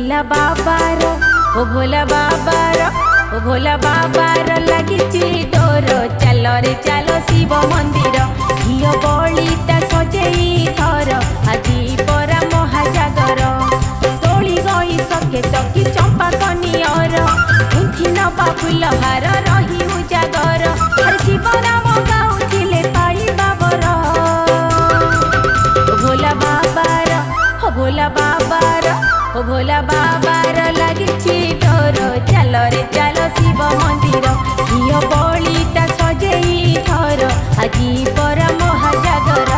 भोला बाबार ओ भोला बाबार ओ भोला बाबार लगी डोर चल रे चल शिव मंदिर घिओ बलिता सजेई थर आजी परा महाजागर तोली गई सके तकी चंपा कनियर उठी नबा फुलहार रही उजागर अरे शिव नाम गाउथिले पाई बाबर ओ भोला बाबार ओ भोला बाबार ओ भोला बाबार लगी डोर चल रे चल शिव मंदिर घिओ बलिता सजेई थर आजी परा महाजागर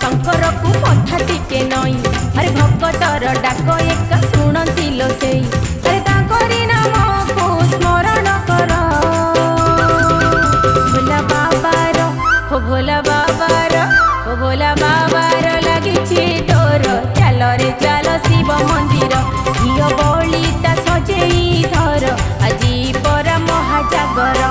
शंकर को कथा टिके नई अरे भक्तर डाक एक शुणती लो से अरे ताकरी नाम को स्मरण कर भोला बाबार हो भोला बाबार हो भोला बाबार लगी डोर चल रे चल शिव मंदिर घिओ बलिता सजेई धर आजी परा महाजागर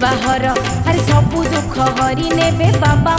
बाहर अरे सबु दुख हरि नेबे बाबा